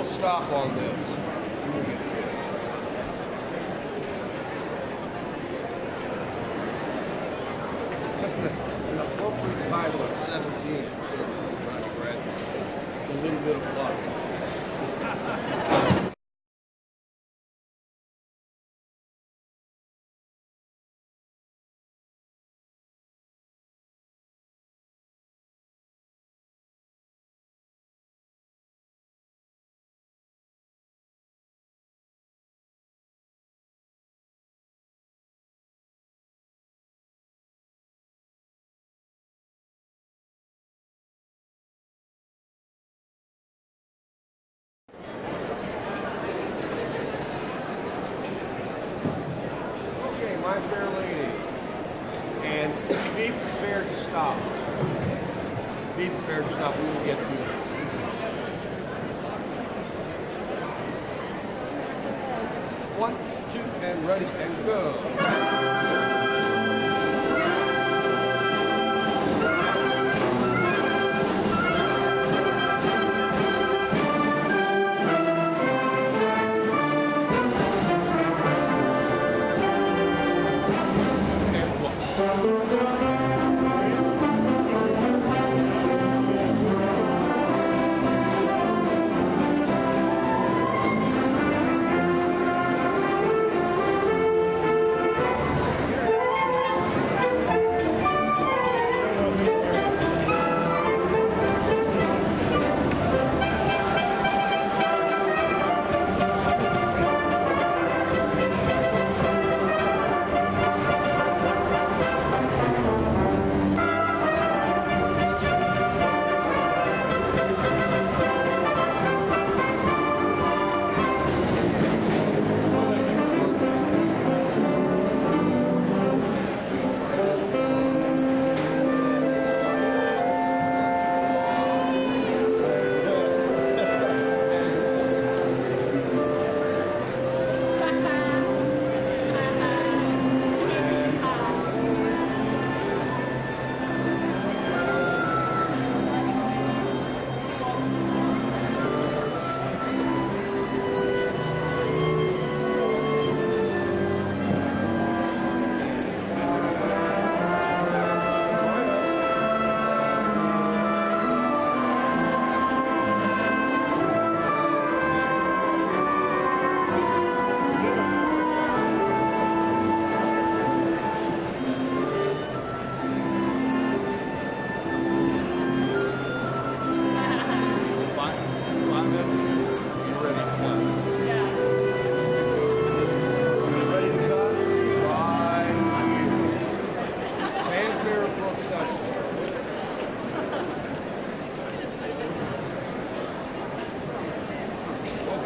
stop on this. An appropriate title at 17 for someone trying to graduate. It's a little bit of luck. My fair lady, and be prepared to stop. Be prepared to stop. We will get through this. 1, 2, and ready, and go.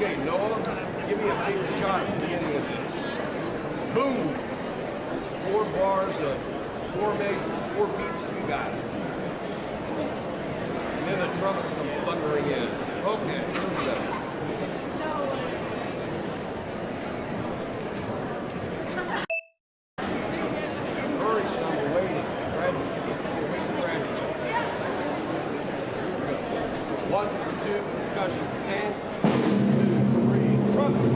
Okay, Noah, give me a big shot at the beginning of this. Boom! 4 bars of 4 measures, 4 beats, you got it. And then the trumpets come thundering in. Okay, here we go. Hurry, son, we're waiting. Graduate. 1, 2, percussion, and 2, 3, trumpet.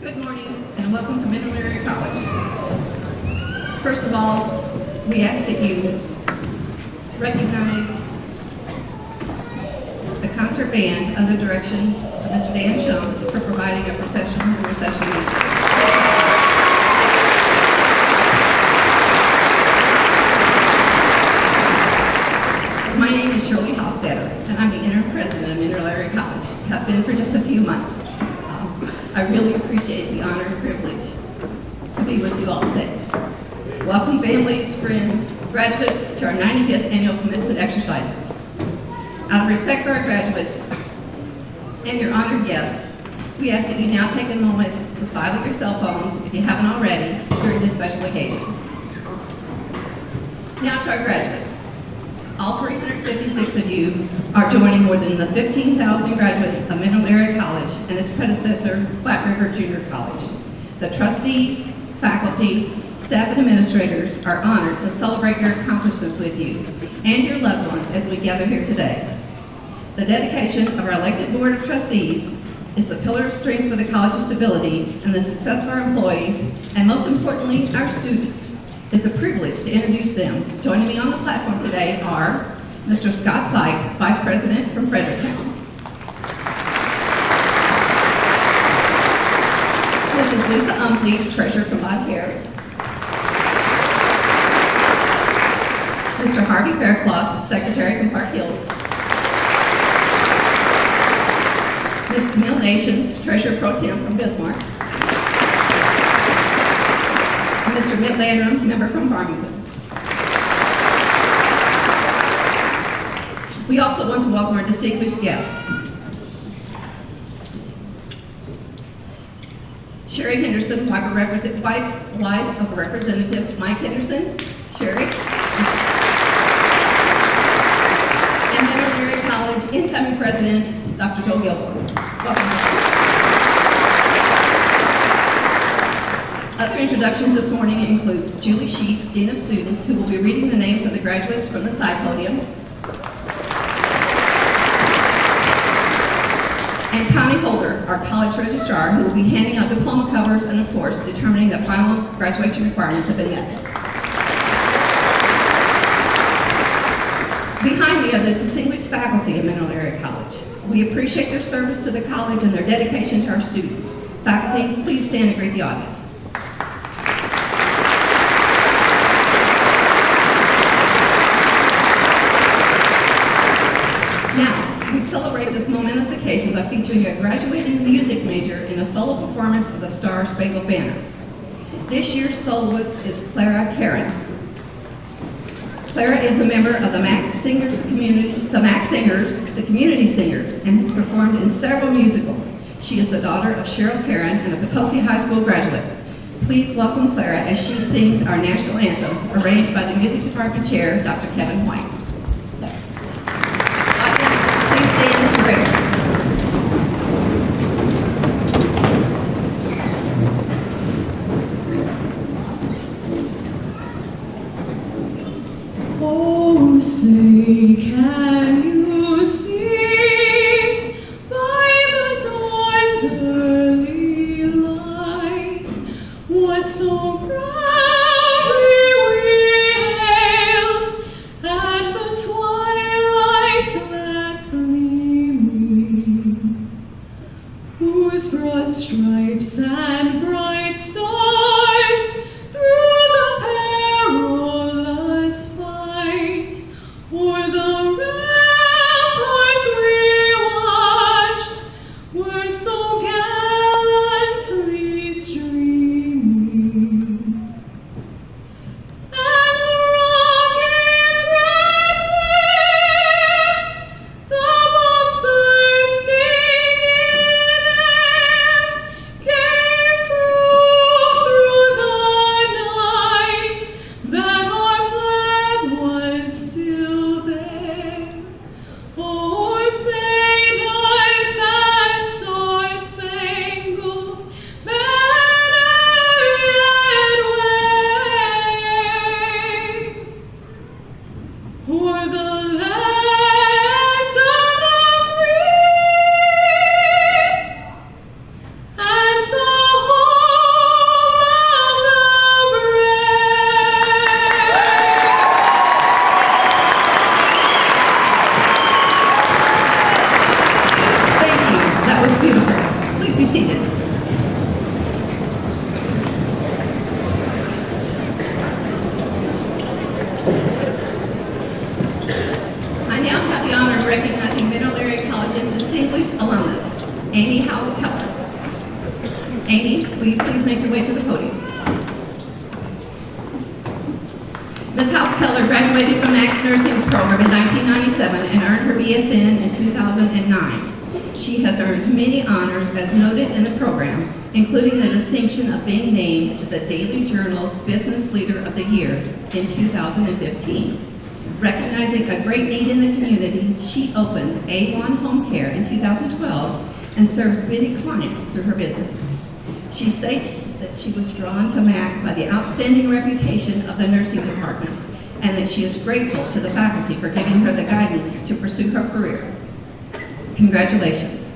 Good morning and welcome to Mineral Area College. First of all, we ask that you recognize the concert band under direction of Mr. Dan Shomes for providing a processional and recessional music. My name is Shirley Hofstadter, and I'm the interim president of Mineral Area College. Have been for just a few months. I really appreciate the honor and privilege to be with you all today. Welcome families, friends, graduates to our 95th annual commencement exercises. Out of respect for our graduates and your honored guests, we ask that you now take a moment to silence your cell phones if you haven't already during this special occasion. Now to our graduates. All 356 of you are joining more than the 15,000 graduates of Mineral Area College and its predecessor, Flat River Junior College. The trustees, faculty, staff, and administrators are honored to celebrate your accomplishments with you and your loved ones as we gather here today. The dedication of our elected board of trustees is the pillar of strength for the college's stability and the success of our employees, and most importantly, our students. It's a privilege to introduce them. Joining me on the platform today are Mr. Scott Sykes, Vice President from Fredericktown. Mrs. Lisa Umpley, Treasurer from Ontario. Mr. Harvey Faircloth, Secretary from Park Hills. Ms. Camille Nations, Treasurer Pro Tem from Bismarck. Mr. Mitt Landrum, member from Farmington. We also want to welcome our distinguished guests. Sherry Henderson, wife of Representative Mike Henderson. Sherry. And Mineral Area College incoming president, Dr. Joe Gilmore. Welcome. Other introductions this morning include Julie Sheets, Dean of Students, who will be reading the names of the graduates from the side podium, and Connie Holder, our college registrar, who will be handing out diploma covers and, of course, determining that final graduation requirements have been met. Behind me are the distinguished faculty of Mineral Area College. We appreciate their service to the college and their dedication to our students. Faculty, please stand and greet the audience. Now, we celebrate this momentous occasion by featuring a graduating music major in a solo performance of the Star Spangled Banner. This year's soloist is Clara Karen. Clara is a member of the Mac Singers, the Community Singers, and has performed in several musicals. She is the daughter of Cheryl Karen and a Potosi High School graduate. Please welcome Clara as she sings our national anthem, arranged by the music department chair, Dr. Kevin White. Please stand as you're ready. Oh, say, can you see by the dawn's early light what so proudly we hailed at the twilight's last gleaming, whose broad stripes and bright stars through the perilous fight o'er the ramparts we watched were so gallantly streaming. And the rockets red glare, the bombs bursting in air, gave proof through Luther. Please be seated. I now have the honor of recognizing Mineral Area College's distinguished alumnus, Amy House Keller. Amy, will you please make your way to the podium? Ms. House Keller graduated from Max Nursing Program in 1997 and earned her BSN in 2009. She has earned many honors as noted in the program, including the distinction of being named the Daily Journal's Business Leader of the Year in 2015. Recognizing a great need in the community, she opened A1 Home Care in 2012 and serves many clients through her business. She states that she was drawn to MAC by the outstanding reputation of the nursing department and that she is grateful to the faculty for giving her the guidance to pursue her career. Congratulations.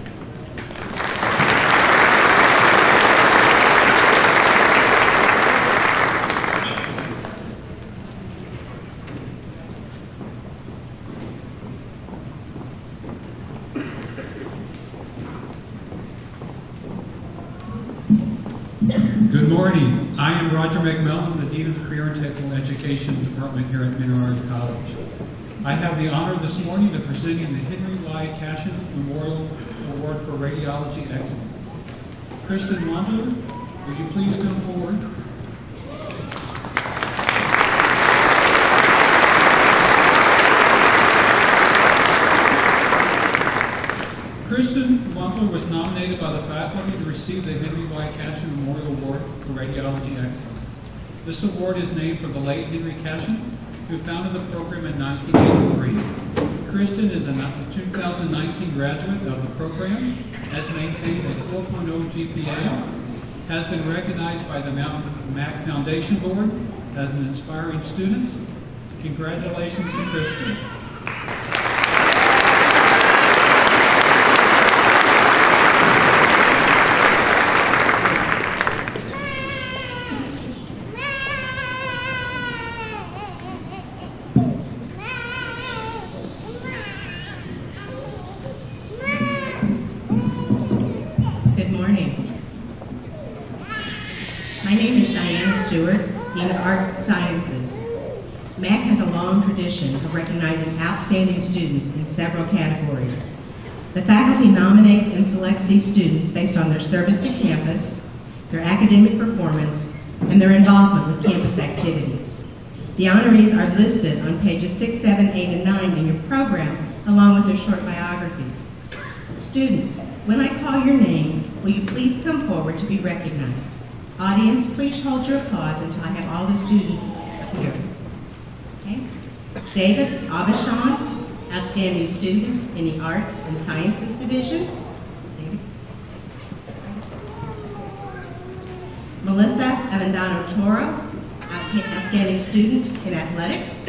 Good morning. I am Roger McMillan, the Dean of the Career and Technical Education Department here at Mineral Area College. I have the honor this morning of presenting the Henry Y. Cashin Memorial Award for Radiology Excellence. Kristen Wandler, will you please come forward? Kristen Wandler was nominated by the faculty to receive the Henry Y. Cashin Memorial Award for Radiology Excellence. This award is named for the late Henry Cashin, who founded the program in 1983. Kristen is a 2019 graduate of the program, has maintained a 4.0 GPA, has been recognized by the MAC Foundation Board as an inspiring student. Congratulations to Kristen. Dean of Arts and Sciences. MAC has a long tradition of recognizing outstanding students in several categories. The faculty nominates and selects these students based on their service to campus, their academic performance, and their involvement with campus activities. The honorees are listed on pages 6, 7, 8, and 9 in your program, along with their short biographies. Students, when I call your name, will you please come forward to be recognized? Audience, please hold your applause until I have all the students here. Okay. David Abishan, outstanding student in the Arts and Sciences Division. David. Melissa Avendano Toro, outstanding student in athletics.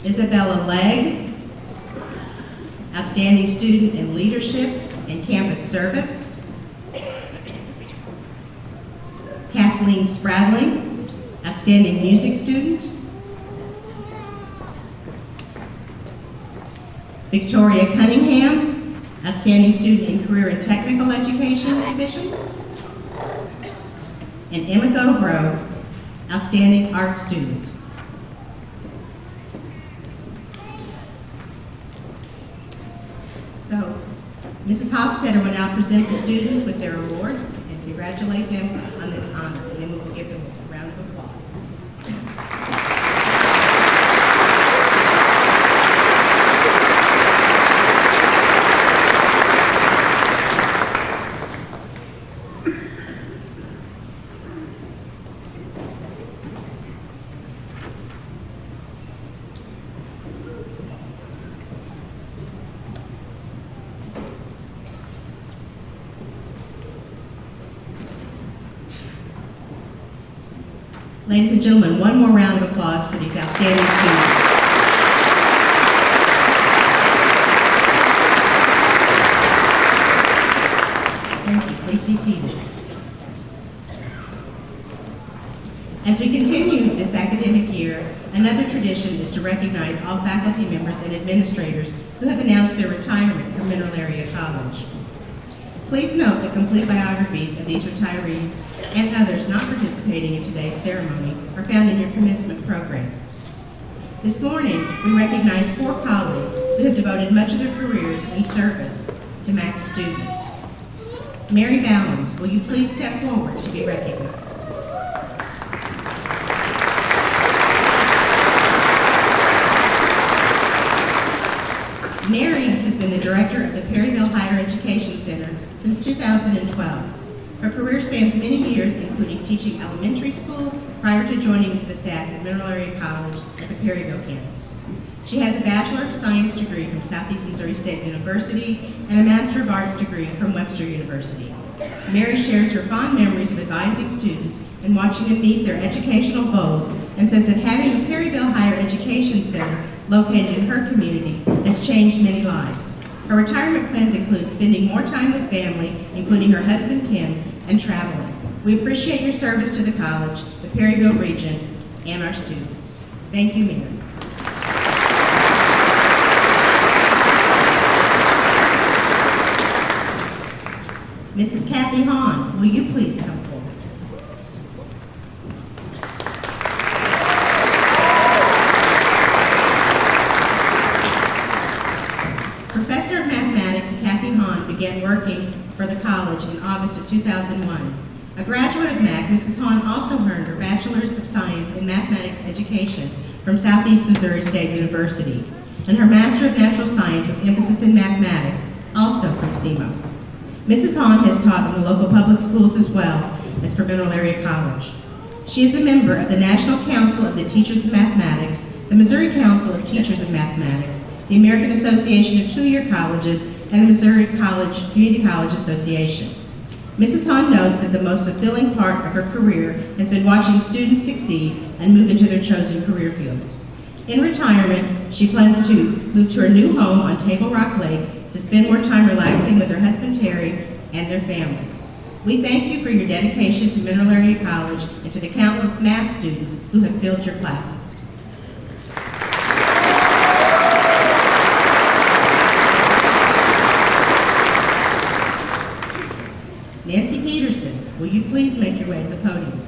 Isabella Legg, outstanding student in leadership and campus service. Kathleen Spradling, outstanding music student. Victoria Cunningham, outstanding student in career and technical education division. And Emma Gobro, outstanding art student. So, Mrs. Hofstetter will now present the students with their awards and congratulate them on this honor, and then we will give them a round of applause. Ladies and gentlemen, one more round of applause for these outstanding students. Thank you. Please be seated. As we continue this academic year, a Another tradition is to recognize all faculty members and administrators who have announced their retirement from Mineral Area College. Please note that complete biographies of these retirees and others not participating in today's ceremony are found in your commencement program. This morning, we recognize 4 colleagues who have devoted much of their careers in service to MAC students. Mary Ballins, will you please step forward to be recognized? Mary has been the director of the Perryville Higher Education Center since 2012. Her career spans many years, including teaching elementary school prior to joining the staff at Mineral Area College at the Perryville campus. She has a Bachelor of Science degree from Southeast Missouri State University and a Master of Arts degree from Webster University. Mary shares her fond memories of advising students and watching them meet their educational goals, and says that having a Perryville Higher Education Center located in her community has changed many lives. Her retirement plans include spending more time with family, including her husband Kim, and traveling. We appreciate your service to the college, the Perryville region, and our students. Thank you, Mary. Mrs. Kathy Hahn, will you please come forward? Professor of Mathematics Kathy Hahn began working for the college in August of 2001. A graduate of MAC, Mrs. Hahn also earned her Bachelor's of Science in Mathematics Education from Southeast Missouri State University, and her Master of Natural Science with emphasis in mathematics, also from SEMO. Mrs. Hahn has taught in the local public schools as well as for Mineral Area College. She is a member of the National Council of the Teachers of Mathematics, the Missouri Council of Teachers of Mathematics, the American Association of Two-Year Colleges, and the Missouri Community College Association. Mrs. Hahn notes that the most fulfilling part of her career has been watching students succeed and move into their chosen career fields. In retirement, she plans to move to her new home on Table Rock Lake to spend more time relaxing with her husband Terry and their family. We thank you for your dedication to Mineral Area College and to the countless math students who have filled your classes. Nancy Peterson, will you please make your way to the podium?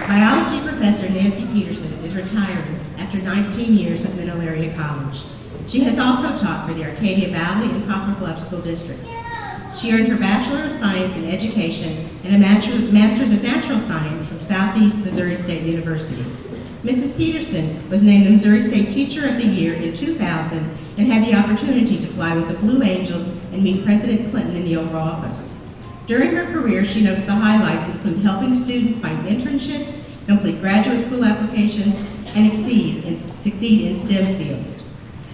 Biology professor Nancy Peterson is retiring after 19 years with Mineral Area College. She has also taught for the Arcadia Valley and Poplar Bluff school districts. She earned her Bachelor of Science in Education and a Master's of Natural Science from Southeast Missouri State University. Mrs. Peterson was named the Missouri State Teacher of the Year in 2000 and had the opportunity to fly with the Blue Angels and meet President Clinton in the Oval Office. During her career, she notes the highlights include helping students find internships, complete graduate school applications, and succeed in STEM fields.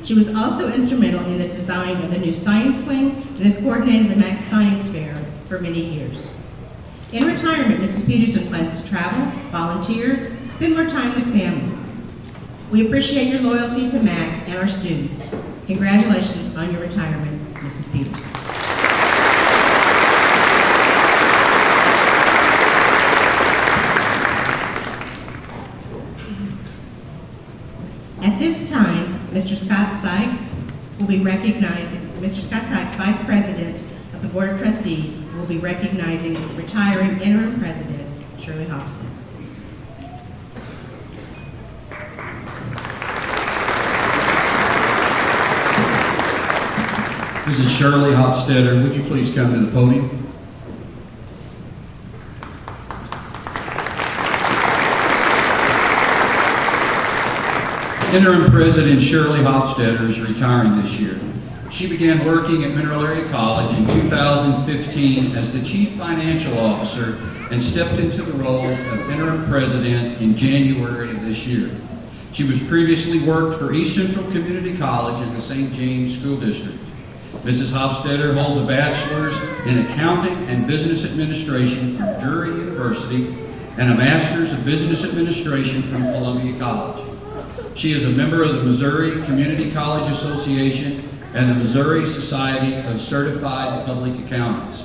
She was also instrumental in the design of the new Science Wing and has coordinated the MAC Science Fair for many years. In retirement, Mrs. Peterson plans to travel, volunteer, spend more time with family. We appreciate your loyalty to MAC and our students. Congratulations on your retirement, Mrs. Peterson. At this time, Mr. Scott Sykes will be recognizing, Mr. Scott Sykes, Vice President of the Board of Trustees, will be recognizing retiring Interim President Shirley Hofstad. Mrs. Shirley Hofstadter, would you please come to the podium? Interim President Shirley Hofstadter is retiring this year. She began working at Mineral Area College in 2015 as the Chief Financial Officer and stepped into the role of Interim President in January of this year. She was previously worked for East Central Community College in the St. James School District. Mrs. Hofstadter holds a bachelor's in Accounting and Business Administration from Drury University and a master's of Business Administration from Columbia College. She is a member of the Missouri Community College Association and the Missouri Society of Certified Public Accountants.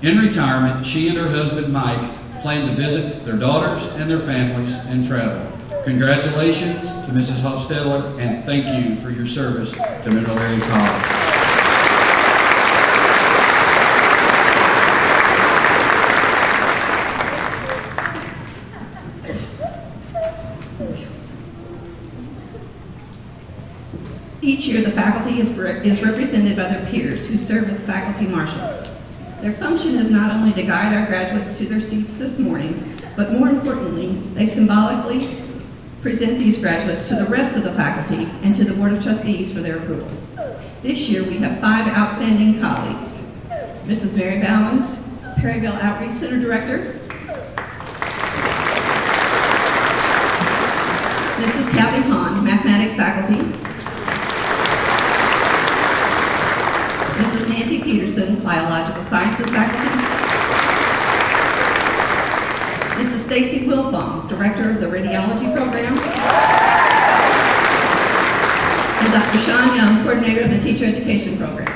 In retirement, she and her husband Mike plan to visit their daughters and their families and travel. Congratulations to Mrs. Hofstadler, and thank you for your service to Mineral Area College. Each year, the faculty is represented by their peers who serve as faculty marshals. Their function is not only to guide our graduates to their seats this morning, but more importantly, they symbolically present these graduates to the rest of the faculty and to the Board of Trustees for their approval. This year, we have 5 outstanding colleagues. Mrs. Mary Bowens, Perryville Outreach Center Director. Mrs. Kathy Hahn, Mathematics Faculty. Mrs. Nancy Peterson, Biological Sciences Faculty. Mrs. Stacy Wilfong, Director of the Radiology Program. And Dr. Sean Young, Coordinator of the Teacher Education Program.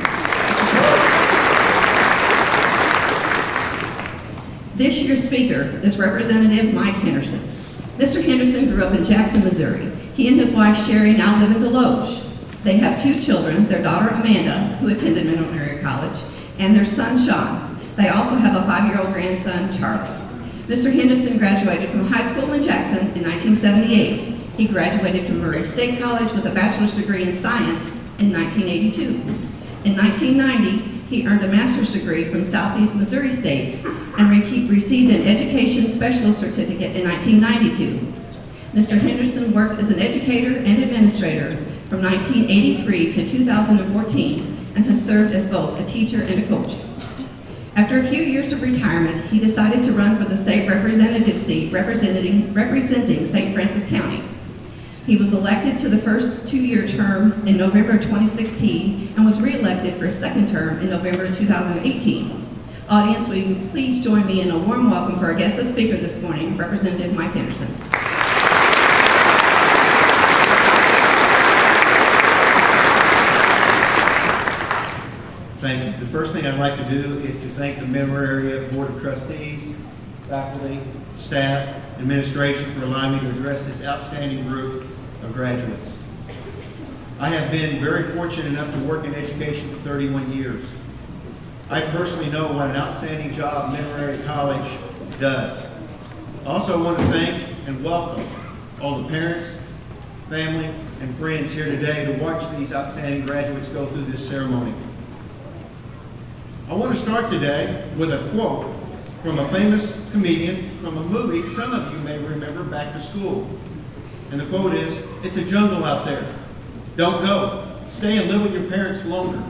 This year's speaker is Representative Mike Henderson. Mr. Henderson grew up in Jackson, Missouri. He and his wife Sherry now live in Deloge. They have 2 children, their daughter Amanda, who attended Mineral Area College, and their son Sean. They also have a 5-year-old grandson, Charlie. Mr. Henderson graduated from high school in Jackson in 1978. He graduated from Murray State College with a bachelor's degree in science in 1982. In 1990, he earned a master's degree from Southeast Missouri State and received an education specialist certificate in 1992. Mr. Henderson worked as an educator and administrator from 1983 to 2014 and has served as both a teacher and a coach. After a few years of retirement, he decided to run for the state representative seat representing St. Francis County. He was elected to the first 2-year term in November 2016 and was re-elected for a second term in November 2018. Audience, will you please join me in a warm welcome for our guest speaker this morning, Representative Mike Henderson. Thank you. The first thing I'd like to do is to thank the Mineral Area Board of Trustees, faculty, staff, administration for allowing me to address this outstanding group of graduates. I have been very fortunate enough to work in education for 31 years. I personally know what an outstanding job Mineral Area College does. I also want to thank and welcome all the parents, family, and friends here today to watch these outstanding graduates go through this ceremony. I want to start today with a quote from a famous comedian from a movie some of you may remember, Back to School. And the quote is, "It's a jungle out there. Don't go. Stay and live with your parents longer."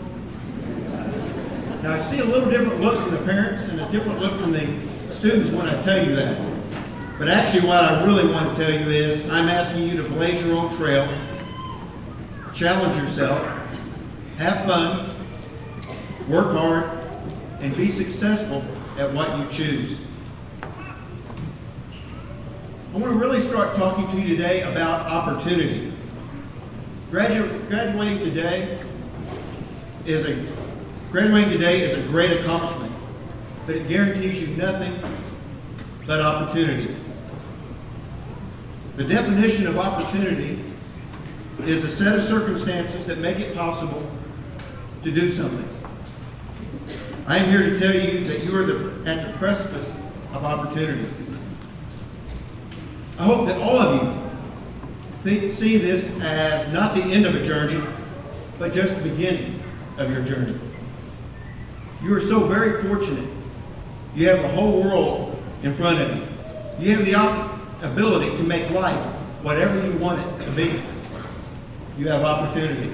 Now I see a little different look from the parents and a different look from the students when I tell you that. But actually what I really want to tell you is I'm asking you to blaze your own trail, challenge yourself, have fun, work hard, and be successful at what you choose. I want to really start talking to you today about opportunity. Graduating today is a great accomplishment, but it guarantees you nothing but opportunity. The definition of opportunity is a set of circumstances that make it possible to do something. I am here to tell you that you are at the precipice of opportunity. I hope that all of you see this as not the end of a journey, but just the beginning of your journey. You are so very fortunate. You have the whole world in front of you. You have the ability to make life whatever you want it to be. You have opportunity.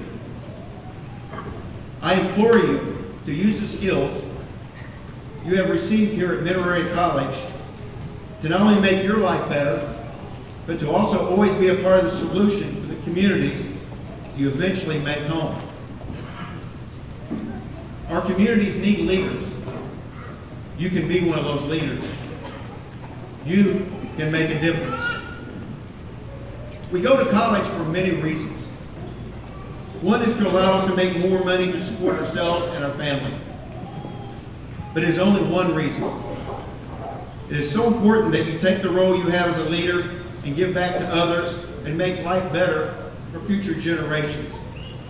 I implore you to use the skills you have received here at Mineral Area College to not only make your life better, but to also always be a part of the solution for the communities you eventually make home. Our communities need leaders. You can be one of those leaders. You can make a difference. We go to college for many reasons. One is to allow us to make more money to support ourselves and our family. but it is only one reason. It is so important that you take the role you have as a leader and give back to others and make life better for future generations.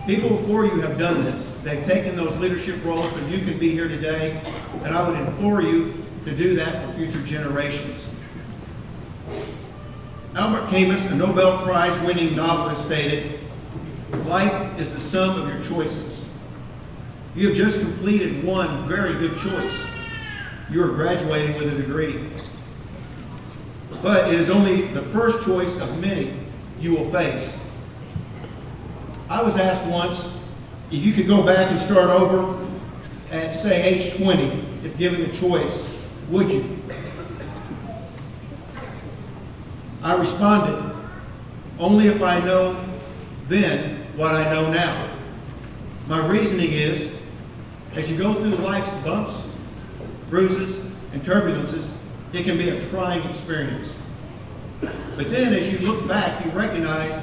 People before you have done this. They've taken those leadership roles so you can be here today, and I would implore you to do that for future generations. Albert Camus, a Nobel Prize-winning novelist, stated, "Life is the sum of your choices." You have just completed one very good choice. You are graduating with a degree. But it is only the first choice of many you will face. I was asked once if you could go back and start over at, say, age 20, if given the choice, would you? I responded, only if I know then what I know now. My reasoning is, as you go through life's bumps, bruises, and turbulences, it can be a trying experience. But then as you look back, you recognize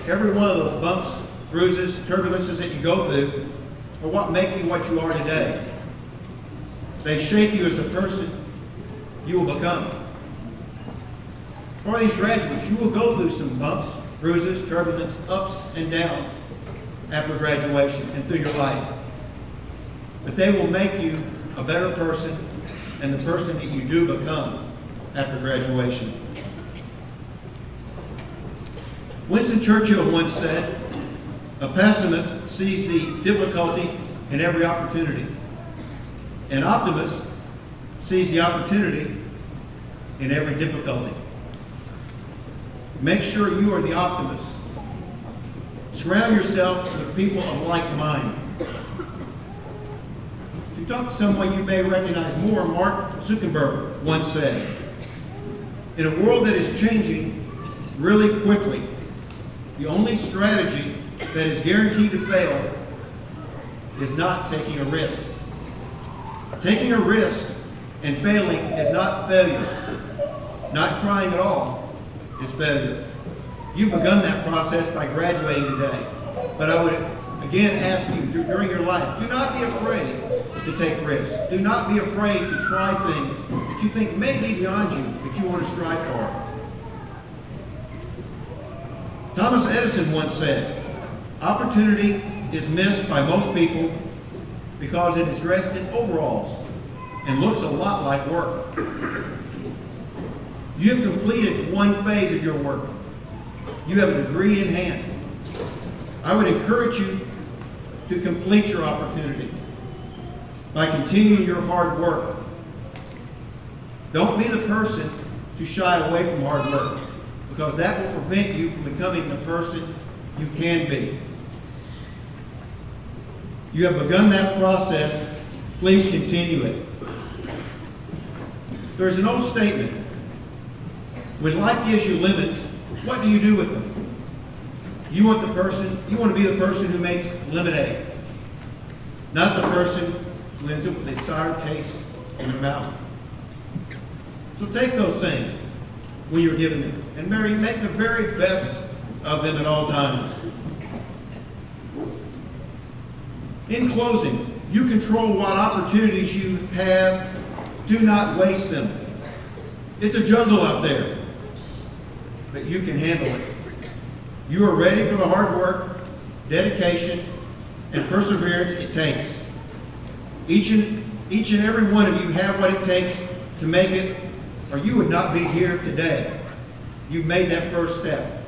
every one of those bumps, bruises, turbulences that you go through are what make you what you are today. They shape you as a person you will become. For these graduates, you will go through some bumps, bruises, turbulence, ups and downs after graduation and through your life. But they will make you a better person and the person that you do become after graduation. Winston Churchill once said, "A pessimist sees the difficulty in every opportunity. An optimist sees the opportunity in every difficulty." Make sure you are the optimist. Surround yourself with people of like mind. If you talk to someone you may recognize more, Mark Zuckerberg once said, "In a world that is changing really quickly, the only strategy that is guaranteed to fail is not taking a risk." Taking a risk and failing is not failure. Not trying at all is failure. You've begun that process by graduating today. But I would again ask you during your life, do not be afraid to take risks. Do not be afraid to try things that you think may be beyond you, that you want to strive for. Thomas Edison once said, "Opportunity is missed by most people because it is dressed in overalls and looks a lot like work." You have completed one phase of your work. You have a degree in hand. I would encourage you to complete your opportunity by continuing your hard work. Don't be the person to shy away from hard work, because that will prevent you from becoming the person you can be. You have begun that process. Please continue it. There's an old statement, when life gives you lemons, what do you do with them? You want to be the person who makes lemonade, not the person who ends up with a sour taste in your mouth. So take those things when you're given them and make the very best of them at all times. In closing, you control what opportunities you have. Do not waste them. It's a jungle out there, but you can handle it. You are ready for the hard work, dedication, and perseverance it takes. Each and every one of you have what it takes to make it, or you would not be here today. You've made that first step.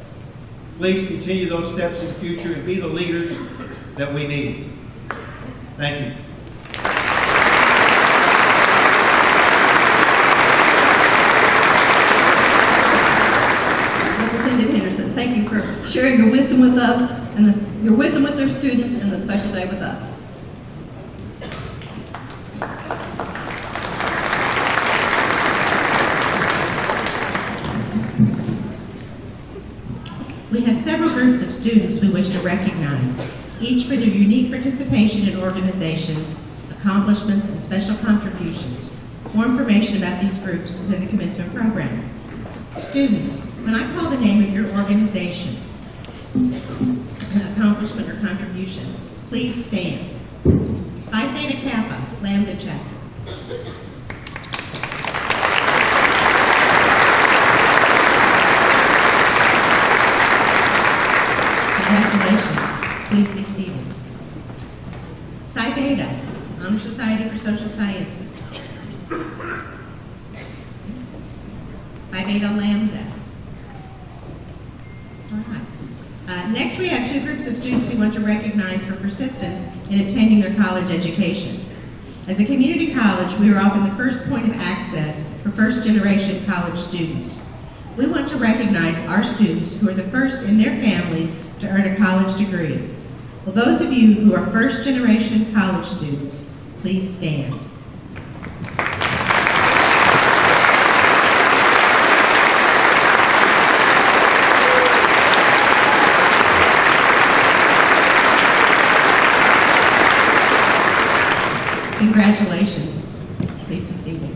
Please continue those steps in the future and be the leaders that we need. Thank you. Representative Henderson, thank you for sharing your wisdom with us and your wisdom with their students and the special day with us. We have several groups of students we wish to recognize, each for their unique participation in organizations, accomplishments, and special contributions. More information about these groups is in the commencement program. Students, when I call the name of your organization, accomplishment, or contribution, please stand. Phi Theta Kappa, Lambda Chapter. Congratulations. Please be seated. Psi Beta, Honor Society for Social Sciences. Phi Beta Lambda. All right. Next, we have two groups of students we want to recognize for persistence in obtaining their college education. As a community college, we are often the first point of access for first-generation college students. We want to recognize our students who are the first in their families to earn a college degree. Will those of you who are first-generation college students, please stand. Congratulations. Please be seated.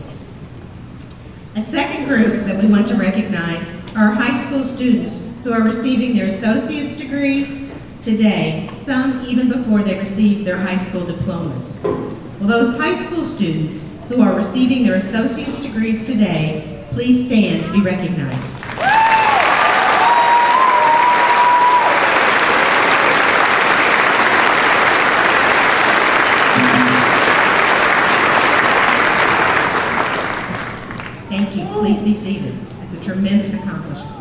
A second group that we want to recognize are high school students who are receiving their associate's degree today, some even before they receive their high school diplomas. Will those high school students who are receiving their associate's degrees today please stand to be recognized? Thank you. Please be seated. It's a tremendous accomplishment.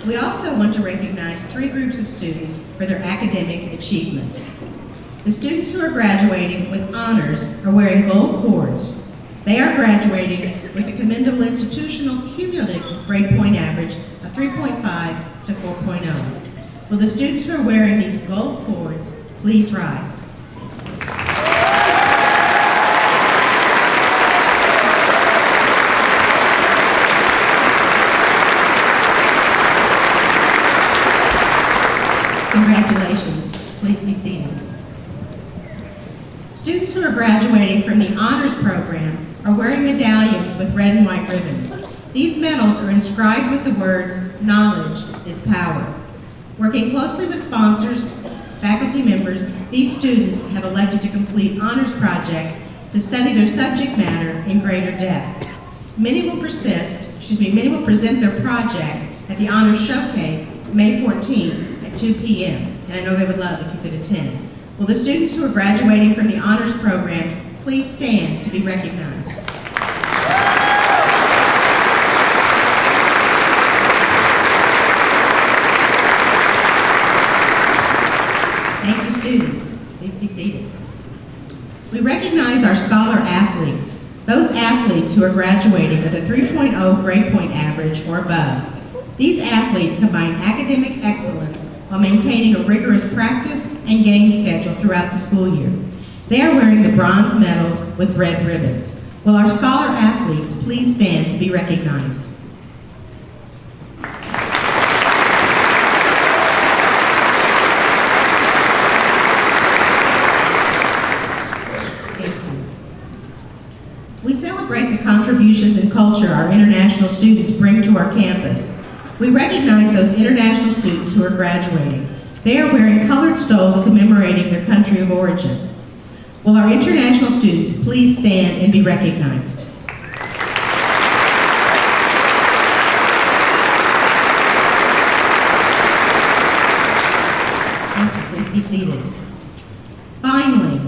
We also want to recognize three groups of students for their academic achievements. The students who are graduating with honors are wearing gold cords. They are graduating with a commendable institutional cumulative grade point average of 3.5 to 4.0. Will the students who are wearing these gold cords please rise? Congratulations. Please be seated. Students who are graduating from the honors program are wearing medallions with red and white ribbons. These medals are inscribed with the words, "Knowledge is power." Working closely with sponsors, faculty members, these students have elected to complete honors projects to study their subject matter in greater depth. Many will present their projects at the Honors Showcase May 14th at 2 p.m. And I know they would love if you could attend. Will the students who are graduating from the honors program please stand to be recognized? Thank you, students. Please be seated. We recognize our scholar athletes, those athletes who are graduating with a 3.0 grade point average or above. These athletes combine academic excellence while maintaining a rigorous practice and game schedule throughout the school year. They are wearing the bronze medals with red ribbons. Will our scholar athletes please stand to be recognized? Thank you. We celebrate the contributions and culture our international students bring to our campus. We recognize those international students who are graduating. They are wearing colored stoles commemorating their country of origin. Will our international students please stand and be recognized? Thank you. Please be seated. Finally,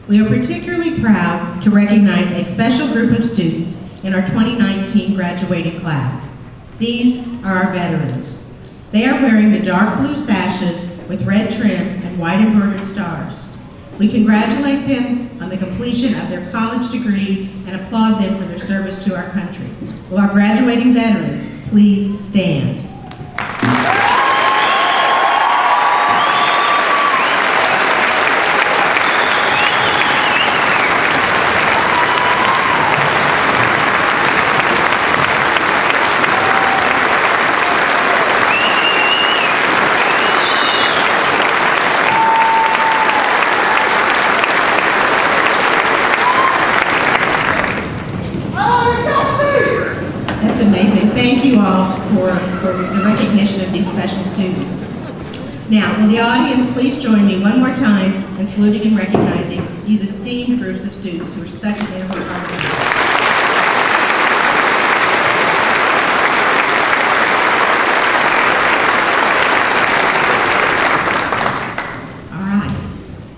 we are particularly proud to recognize a special group of students in our 2019 graduating class. These are our veterans. They are wearing the dark blue sashes with red trim and white embroidered stars. We congratulate them on the completion of their college degree and applaud them for their service to our country. Will our graduating veterans please stand? Thank you all for the recognition of these special students. Now, will the audience please join me one more time in saluting and recognizing these esteemed groups of students who are such an integral part of the group.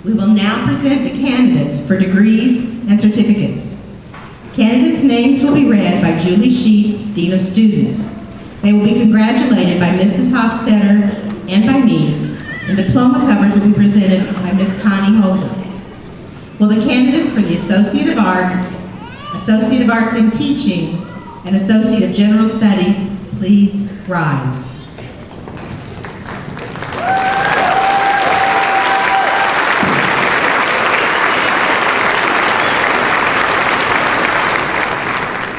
We will now present the candidates for degrees and certificates. Candidates' names will be read by Julie Sheets, Dean of Students. They will be congratulated by Mrs. Hofstetter and by me, and diploma covers will be presented by Ms. Connie Holder. Will the candidates for the Associate of Arts in Teaching, and Associate of General Studies please rise?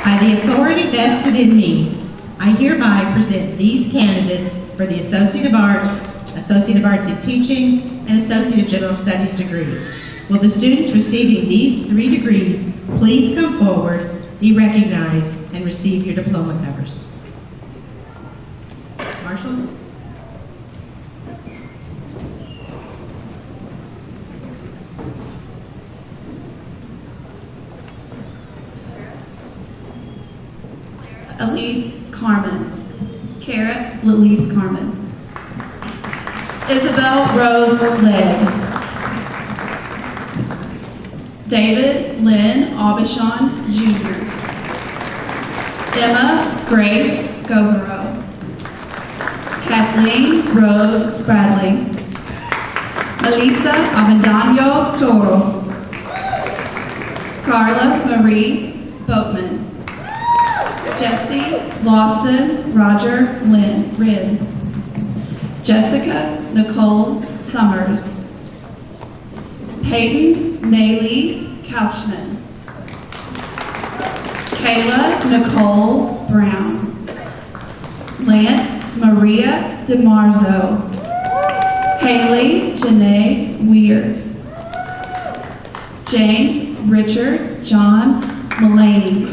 By the authority vested in me, I hereby present these candidates for the Associate of Arts in Teaching, and Associate of General Studies degree. Will the students receiving these 3 degrees please come forward, be recognized, and receive your diploma covers? Marshals? Elise Carmen. Kara Lalise Carmen. Isabel Rose Legg. David Lynn Aubuchon Jr. Emma Grace Govero. Kathleen Rose Spradling. Melissa Avendaño Toro. Carla Marie Boatman. Jesse Lawson Roger Wren. Jessica Nicole Summers. Peyton Naylee Couchman. Kayla Nicole Brown. Lance Maria DeMarzo. Haley Janae Weir. James Richard John Mullaney.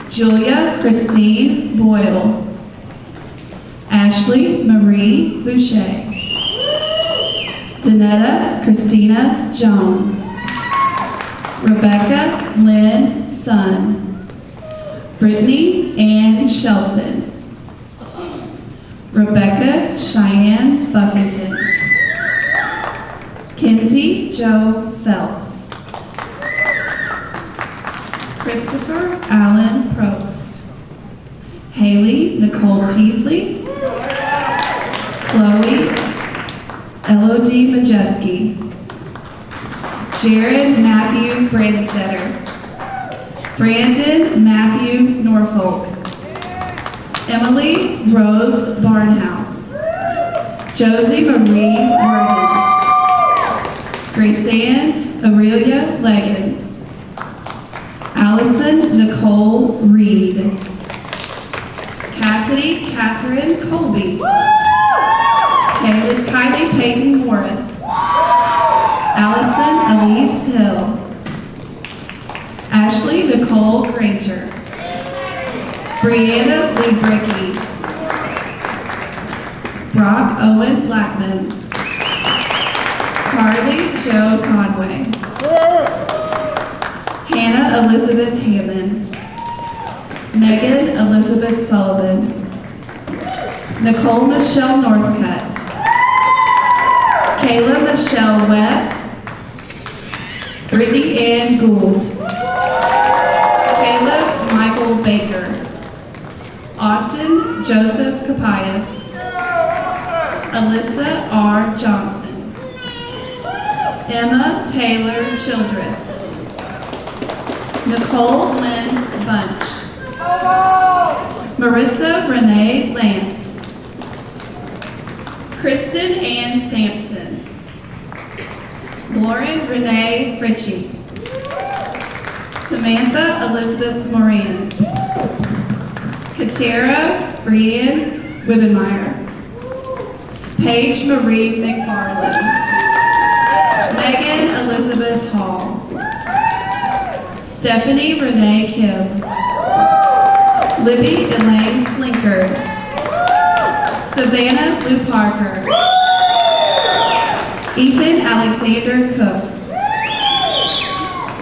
Julia Christine Boyle. Ashley Marie Boucher. Danetta Christina Jones. Rebecca Lynn Sun. Brittany Ann Shelton. Rebecca Cheyenne Buffington. Kinsey Joe Phelps. Christopher Allen Probst. Haley Nicole Teasley. Chloe Elodie Majeski. Jared Matthew Brandstetter. Brandon Matthew Norfolk. Emily Rose Barnhouse. Josie Marie Morgan. Graceanne Aurelia Leggins. Allison Nicole Reed. Cassidy Catherine Colby. Kylie Peyton Morris. Allison Elise Hill. Ashley Nicole Granger. Brianna Lee Bricky. Brock Owen Blackman. Carly Joe Conway. Hannah Elizabeth Hammond. Megan Elizabeth Sullivan. Nicole Michelle Northcutt. Kayla Michelle Webb. Brittany Ann Gould. Caleb Michael Baker. Austin Joseph Capias. Alyssa R. Johnson. Emma Taylor Childress. Nicole Lynn Bunch. Marissa Renee Lance. Kristen Ann Sampson. Lauren Renee Fritchie. Samantha Elizabeth Moran. Katera Brianne Wibbenmeyer. Paige Marie McFarland. Megan Elizabeth Hall. Stephanie Renee Kim. Libby Elaine Slinker. Savannah Lou Parker. Ethan Alexander Cook.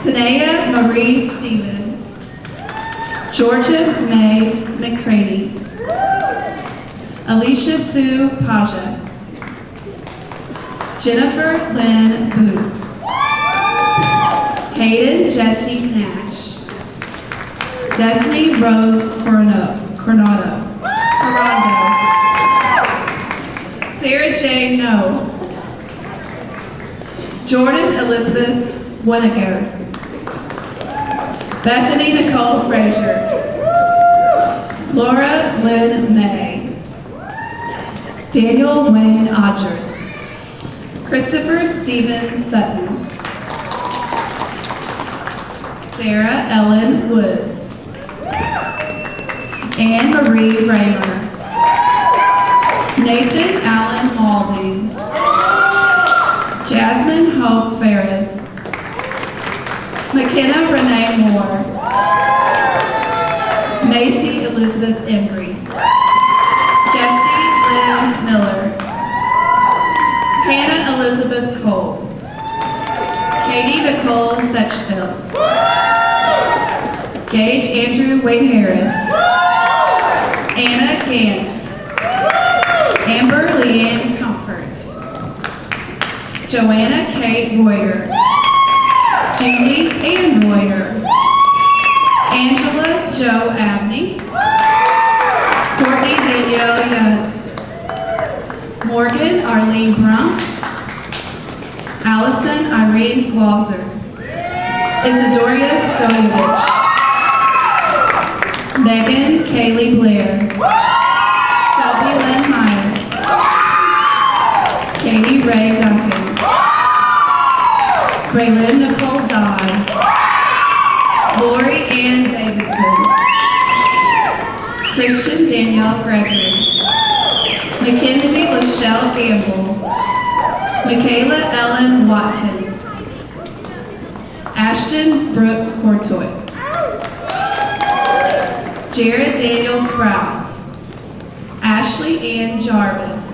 Tanea Marie Stevens. Georgia May McCraney. Alicia Sue Paja. Jennifer Lynn Booth. Hayden Jesse Nash. Destiny Rose Coronado. Sarah J. No. Jordan Elizabeth Winiger. Bethany Nicole Frazier. Laura Lynn May. Daniel Wayne Odgers. Christopher Stephen Sutton. Sarah Ellen Woods. Anne Marie Raymer. Nathan Allen Malding. Jasmine Hope Ferris. McKenna Renee Moore. Macy Elizabeth Embry. Jessie Lynn Miller. Hannah Elizabeth Cole. Katie Nicole Setchfield. Gage Andrew Wade Harris. Anna Gantz. Amber Leanne Comfort. Joanna Kate Royer. Julie Ann Royer. Angela Jo Abney. Courtney Danielle Yunt. Morgan Arlene Brunk. Allison Irene Glauser. Isidoria Stojevich. Megan Kaylee Blair. Shelby Lynn Meyer. Katie Ray Duncan. Braylyn Nicole Dodd. Lori Ann Davidson. Christian Danielle Gregory. Mackenzie Lachelle Gamble. Michaela Ellen Watkins. Ashton Brooke Hortois. Jared Daniel Sprouse. Ashley Ann Jarvis.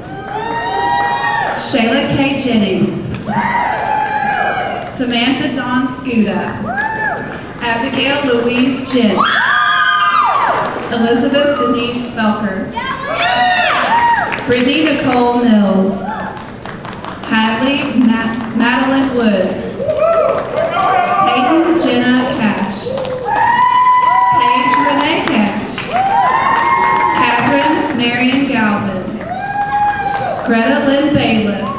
Shayla K. Jennings. Samantha Dawn Scuda. Abigail Louise Gent. Elizabeth Denise Felker. Brittany Nicole Mills. Hadley Madeline Woods. Peyton Jenna Cash. Paige Renee Cash. Catherine Marion Galvin. Greta Lynn Bayless.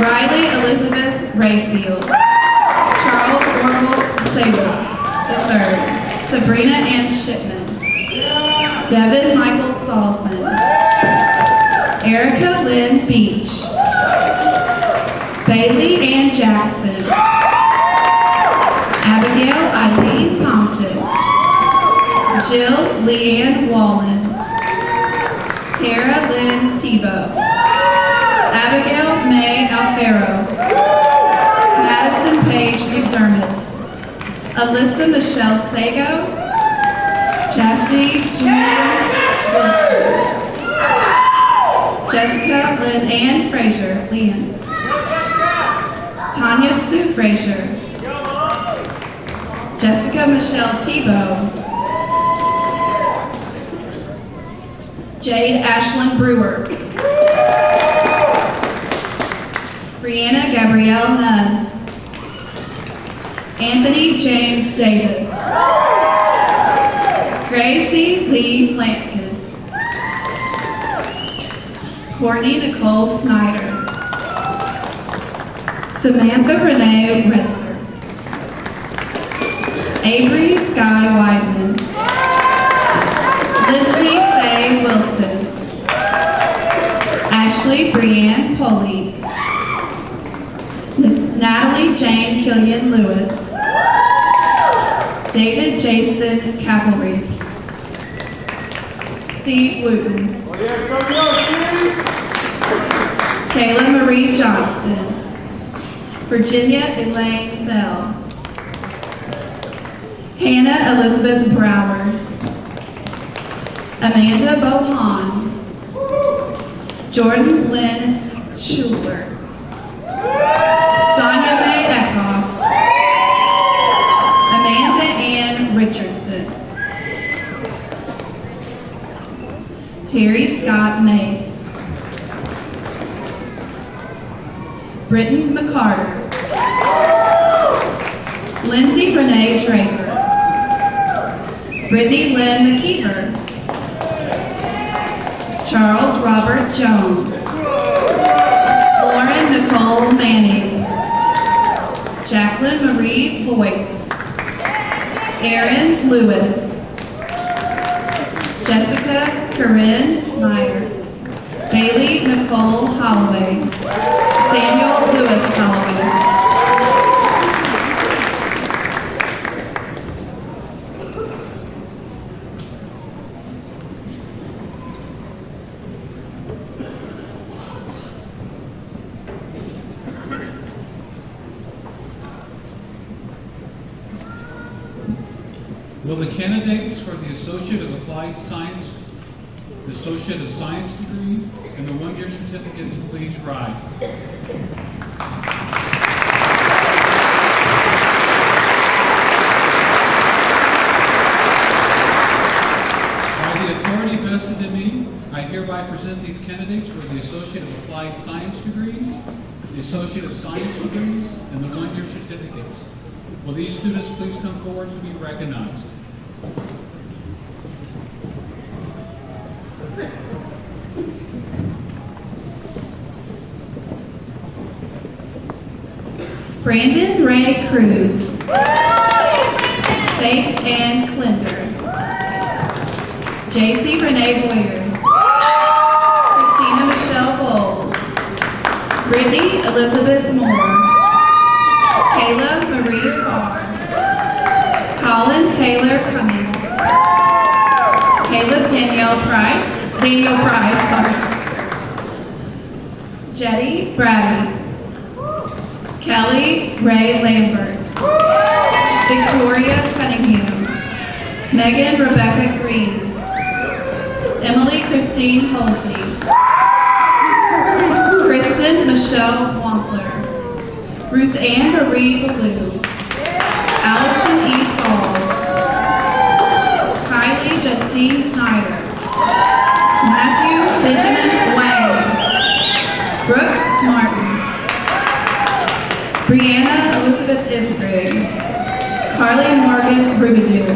Riley Elizabeth Rayfield. Charles Orville Salis III. Sabrina Ann Shipman. Devin Michael Salzman. Erica Lynn Beach. Bailey Ann Jackson. Abigail Eileen Compton. Jill Leanne Wallen. Tara Lynn Tebow. Abigail May Alfaro. Madison Paige McDermott. Alyssa Michelle Sago. Chastity Julia Wilson. Jessica Lynn Ann Frazier. Leanne. Tanya Sue Frazier. Jessica Michelle Tebow. Jade Ashlyn Brewer. Brianna Gabrielle Nunn. Anthony James Davis. Gracie Lee Flankin. Courtney Nicole Snyder. Samantha Renee Retzer. Avery Sky Weidman. Lindsay Faye Wilson. Ashley Brianne Polite. Natalie Jane Killian Lewis. David Jason Cacklereese. Steve Wooten. Kayla Marie Johnston. Virginia Elaine Bell. Hannah Elizabeth Browers. Amanda Bohan. Jordan Lynn Schulzer. Sonia May Eckhoff. Scott Mace. Britton McCarter. Lindsay Renee Draper. Brittany Lynn McKeever. Charles Robert Jones. Lauren Nicole Manning. Jacqueline Marie Hoyt. Aaron Lewis. Jessica Corinne Meyer. Bailey Nicole Holloway. Samuel Lewis Holloway. Will the candidates for the Associate of Applied Science, the Associate of Science degree, and the one-year certificates please rise? By the authority vested in me, I hereby present these candidates for the Associate of Applied Science degrees, the Associate of Science degrees, and the one-year certificates. Will these students please come forward to be recognized? Brandon Ray Cruz. Faith Ann Klinder. JC Renee Boyer. Christina Michelle Bowles. Brittany Elizabeth Moore. Kayla Marie Farr. Colin Taylor Cummings. Caleb Daniel Price, Jetty Brady. Kelly Ray Lambert. Victoria Cunningham. Megan Rebecca Green. Emily Christine Holsey. Kristen Michelle Wampler. Ruth Ann Marie Ballou. Allison E. Sauls. Kylie Justine Snyder. Matthew Benjamin Wang. Brooke Martin. Brianna Elizabeth Isgrig. Carly Morgan Rubidoux.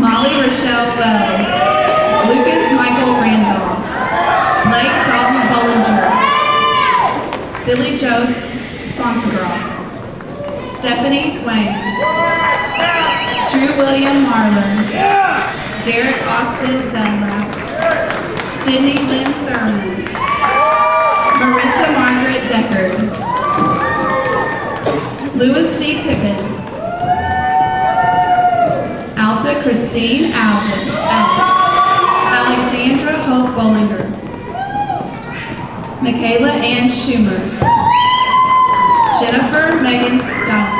Molly Rochelle Wells. Lucas Michael Randolph. Blake Dalton Bollinger. Billy Joe Sonsegroff. Stephanie Wang. Drew William Marler. Derek Austin Dunlap. Sydney Lynn Thurman. Marissa Margaret Deckard. Louis C. Pippin. Alta Christine Alvin. Alexandra Hope Bollinger. Michaela Ann Schumer. Jennifer Megan Stone.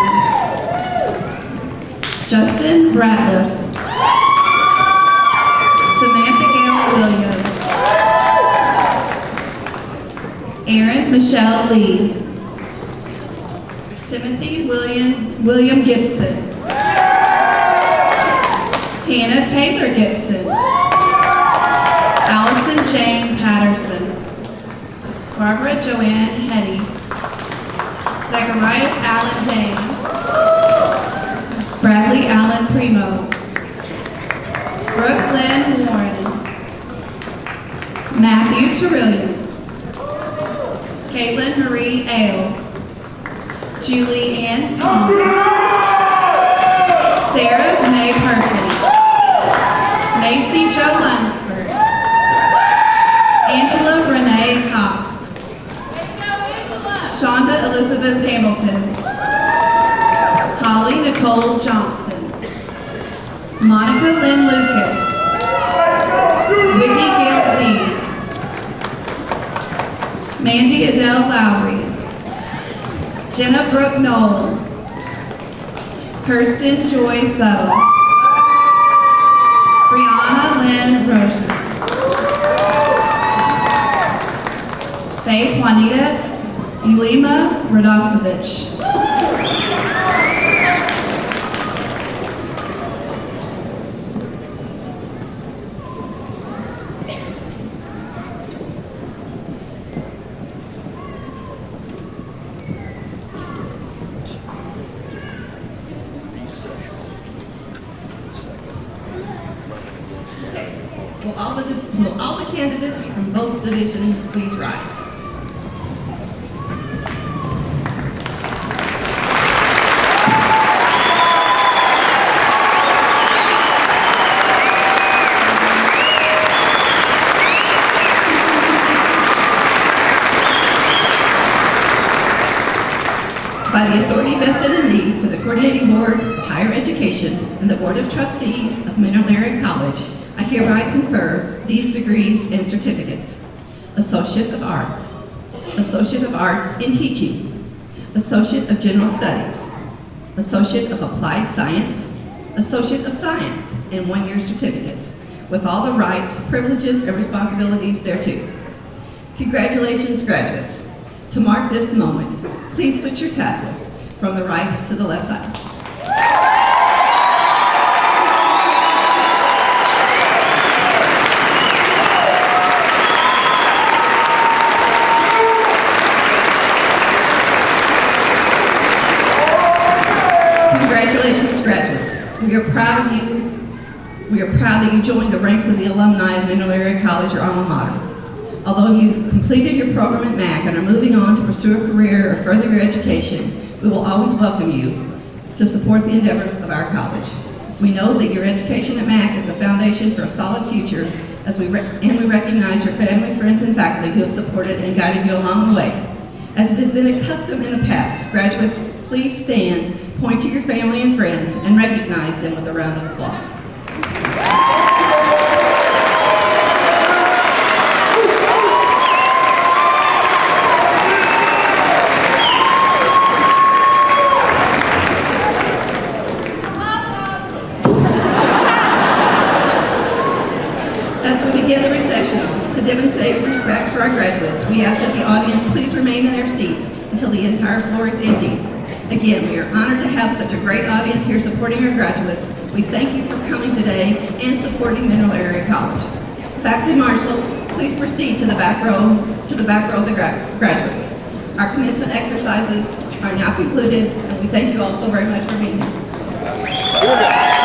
Justin Bradliff. Samantha Gail Williams. Erin Michelle Lee. Timothy William Gibson. Hannah Taylor Gibson. Allison Jane Patterson. Barbara Joanne Hetty. Zacharias Allen Dane. Bradley Allen Primo. Brooke Lynn Warren. Matthew Terillion. Caitlin Marie Ale. Julie Ann Thomas. Sarah May Perkins. Macy Jo Lunsford. Angela Renee Cox. Shonda Elizabeth Hamilton. Holly Nicole Johnson. Monica Lynn Lucas. Whitney Gail Dean. Mandy Adele Lowry. Jenna Brooke Knoll. Kirsten Joy Settle. Brianna Lynn Rochner. Faith Juanita Ulima Radosevich. all the candidates from both divisions please rise? By the authority vested in me for the Coordinating Board of Higher Education and the Board of Trustees of Mineral Area College, I hereby confer these degrees and certificates. Associate of Arts, Associate of Arts in Teaching, Associate of General Studies, Associate of Applied Science, Associate of Science, and one-year certificates, with all the rights, privileges, and responsibilities thereto. Congratulations, graduates. To mark this moment, please switch your tassels from the right to the left side. Congratulations, graduates. We are proud of you. We are proud that you joined the ranks of the alumni of Mineral Area College, your alma mater. Although you've completed your program at MAC and are moving on to pursue a career or further your education, we will always welcome you to support the endeavors of our college. We know that your education at MAC is the foundation for a solid future, and we recognize your family, friends, and faculty who have supported and guided you along the way. As it has been a custom in the past, graduates, please stand, point to your family and friends, and recognize them with a round of applause. As we begin the recessional, to demonstrate respect for our graduates, we ask that the audience please remain in their seats until the entire floor is empty. Again, we are honored to have such a great audience here supporting our graduates. We thank you for coming today and supporting Mineral Area College. Faculty marshals, please proceed to the back row of the graduates. Our commencement exercises are now concluded, and we thank you all so very much for being here.